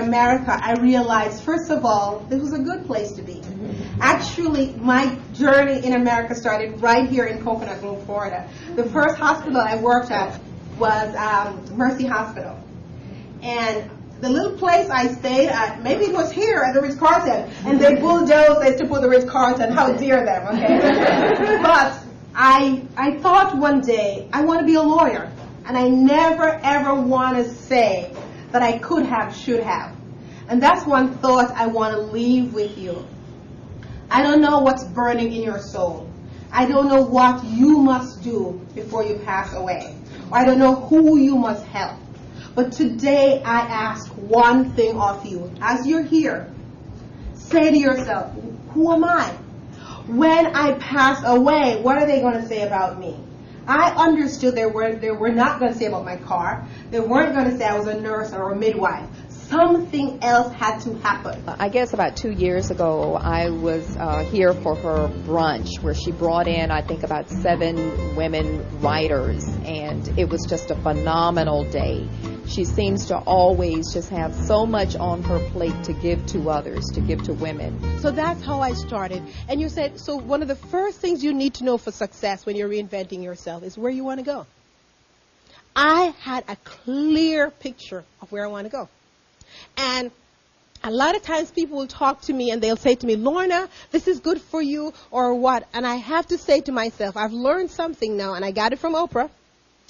America, I realized, first of all, this was a good place to be. Actually, my journey in America started right here in Coconut Grove, Florida. The first hospital I worked at was Mercy Hospital. And the little place I stayed at, maybe it was here at the Ritz-Carlton, and they bulldozed it to put the Ritz-Carlton. How dare them, okay? But I thought one day, I want to be a lawyer. And I never, ever want to say that I could have, should have. And that's one thought I want to leave with you. I don't know what's burning in your soul. I don't know what you must do before you pass away. Or I don't know who you must help. But today I ask one thing of you. As you're here, say to yourself, who am I? When I pass away, what are they going to say about me? I understood they were not going to say about my car. They weren't going to say I was a nurse or a midwife. Something else had to happen. I guess about 2 years ago, I was here for her brunch where she brought in, I think, about 7 women writers, and it was just a phenomenal day. She seems to always just have so much on her plate to give to others, to give to women. So that's how I started. And you said, so one of the first things you need to know for success when you're reinventing yourself is where you want to go. I had a clear picture of where I want to go. And a lot of times people will talk to me and they'll say to me, Lorna, this is good for you or what? And I have to say to myself, I've learned something now, and I got it from Oprah.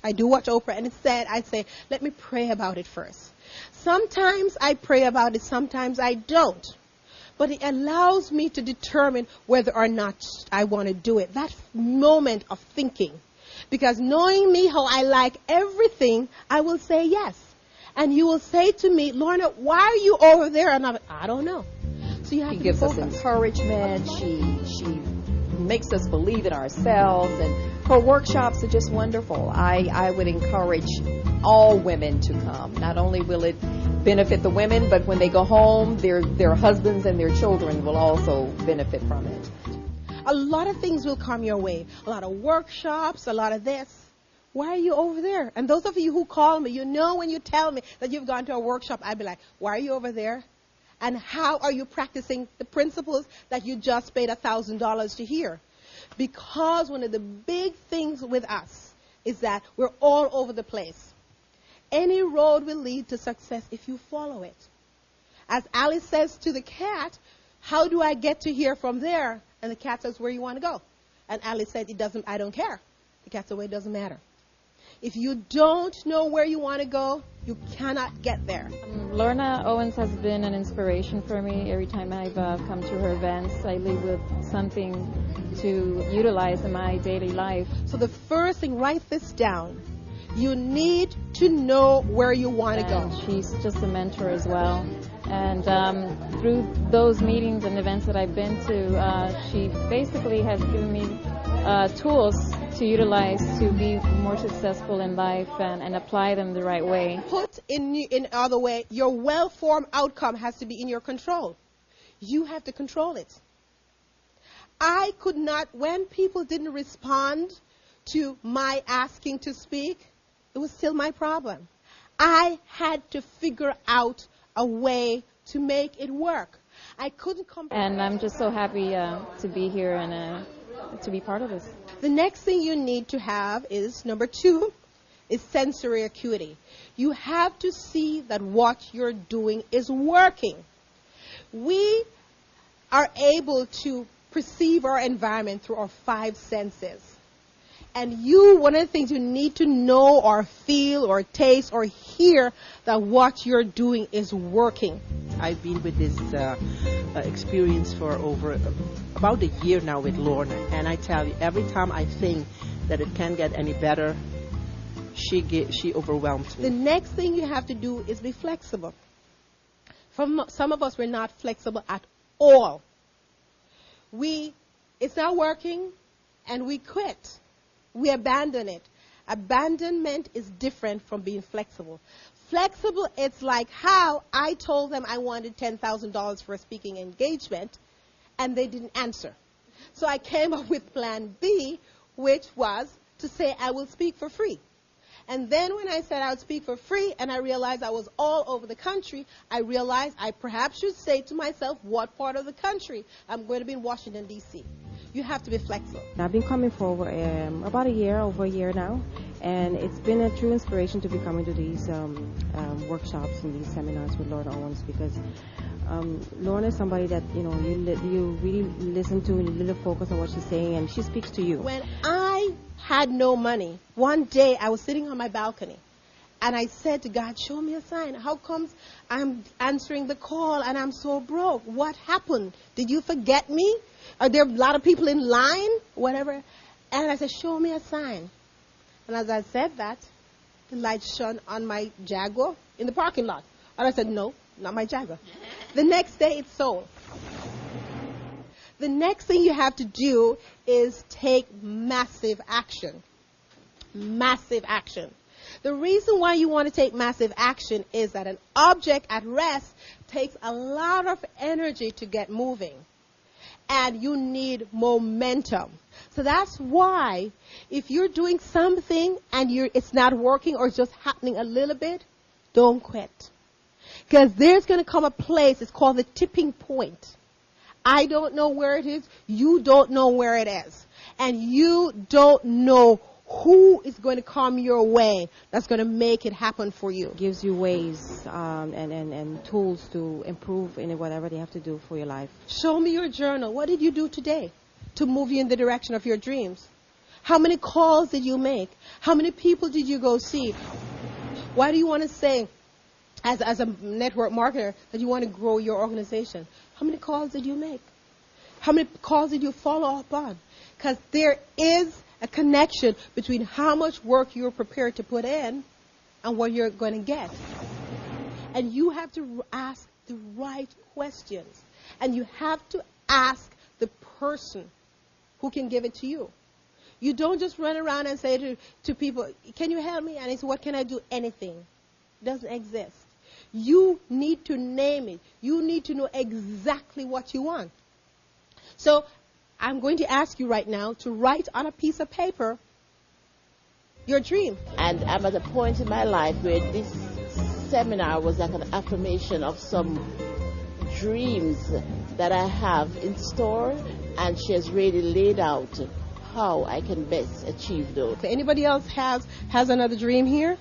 I do watch Oprah, and instead I say, let me pray about it first. Sometimes I pray about it, sometimes I don't. But it allows me to determine whether or not I want to do it. That moment of thinking. Because knowing me how I like everything, I will say yes. And you will say to me, Lorna, why are you over there? And I don't know. So you have she to gives focus. us encouragement. She makes us believe in ourselves, and her workshops are just wonderful. I would encourage all women to come. Not only will it benefit the women, but when they go home, their husbands and their children will also benefit from it. A lot of things will come your way. A lot of workshops, a lot of this. Why are you over there? And those of you who call me, you know when you tell me that you've gone to a workshop, I'd be like, why are you over there? And how are you practicing the principles that you just paid $1,000 to hear? Because one of the big things with us is that we're all over the place. Any road will lead to success if you follow it. As Alice says to the cat, how do I get to here from there? And the cat says, where you want to go? And Alice said, I don't care. The cat said, well, it doesn't matter. If you don't know where you want to go, you cannot get there. Lorna Owens has been an inspiration for me. Every time I've come to her events, I leave with something to utilize in my daily life. So the first thing, write this down. You need to know where you want to go. She's just a mentor as well. And through those meetings and events that I've been to, she basically has given me tools to utilize to be more successful in life and apply them the right way. Put in other way, your well-formed outcome has to be in your control. You have to control it. I could not, when people didn't respond to my asking to speak, it was still my problem. I had to figure out a way to make it work. I couldn't come. And I'm just so happy to be here and to be part of this. The next thing you need to have is, number 2, is sensory acuity. You have to see that what you're doing is working. We are able to perceive our environment through our 5 senses. And one of the things you need to know or feel or taste or hear that what you're doing is working. I've been with this experience for over about a year now with Lorna, and I tell you, every time I think that it can't get any better, she overwhelms me. The next thing you have to do is be flexible. Some of us, we're not flexible at all. It's not working, and we quit. We abandon it. Abandonment is different from being flexible. Flexible, it's like how I told them I wanted $10,000 for a speaking engagement, and they didn't answer. So I came up with plan B, which was to say I will speak for free. And then when I said I would speak for free and I realized I was all over the country, I realized I perhaps should say to myself, what part of the country? I'm going to be in Washington, D.C. You have to be flexible. I've been coming for about over a year now, and it's been a true inspiration to be coming to these workshops and these seminars with Lorna Owens, because Lorna is somebody that you really listen to and you really focus on what she's saying, and she speaks to you. When I had no money, one day I was sitting on my balcony, and I said to God, show me a sign. How comes I'm answering the call and I'm so broke? What happened? Did you forget me? Are there a lot of people in line? Whatever. And I said, show me a sign. And as I said that, the light shone on my Jaguar in the parking lot. And I said, no, not my Jaguar. The next day it sold. The next thing you have to do is take massive action. Massive action. The reason why you want to take massive action is that an object at rest takes a lot of energy to get moving. And you need momentum. So that's why if you're doing something and it's not working or it's just happening a little bit, don't quit. Because there's going to come a place, it's called the tipping point. I don't know where it is. You don't know where it is. And you don't know who is going to come your way that's going to make it happen for you. It gives you ways and tools to improve in whatever they have to do for your life. Show me your journal. What did you do today to move you in the direction of your dreams? How many calls did you make? How many people did you go see? Why do you want to say, as a network marketer, that you want to grow your organization? How many calls did you make? How many calls did you follow up on? Because there is a connection between how much work you're prepared to put in and what you're going to get. And you have to ask the right questions. And you have to ask the person who can give it to you. You don't just run around and say to people, can you help me? And they say, what can I do? Anything. It doesn't exist. You need to name it. You need to know exactly what you want. So I'm going to ask you right now to write on a piece of paper your dream. And I'm at a point in my life where this seminar was like an affirmation of some dreams that I have in store, and she has really laid out how I can best achieve those. Anybody else has another dream here?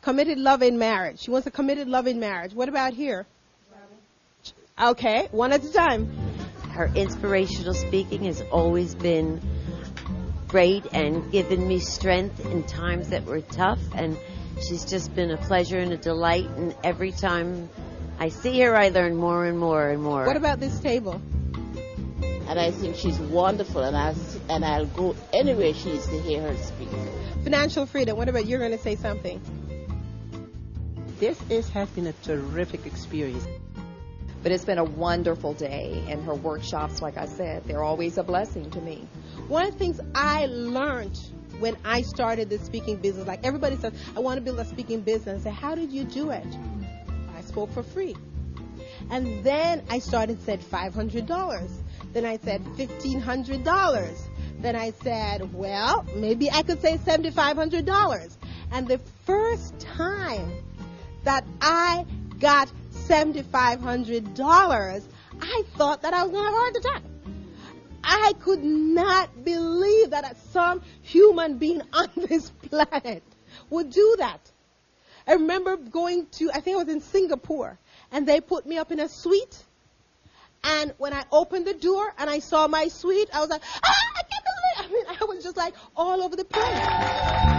Committed love in marriage. She wants a committed love in marriage. What about here? Okay, one at a time. Her inspirational speaking has always been great and given me strength in times that were tough, and she's just been a pleasure and a delight, and every time I see her I learn more and more and more. What about this table? And I think she's wonderful, and I'll go anywhere she is to hear her speak. Financial freedom. What about you're going to say something? This has been a terrific experience. But it's been a wonderful day, and her workshops, like I said, they're always a blessing to me. One of the things I learned when I started this speaking business, like everybody says, I want to build a speaking business. I said, how did you do it? I spoke for free. And then I said $500. Then I said $1,500. Then I said, well, maybe I could say $7,500. And the first time that I got $7,500, I thought that I was going to have a heart attack. I could not believe that some human being on this planet would do that. I remember going to, I think I was in Singapore, and they put me up in a suite. And when I opened the door and I saw my suite, I was like, I can't believe it. I mean, I was just like all over the place.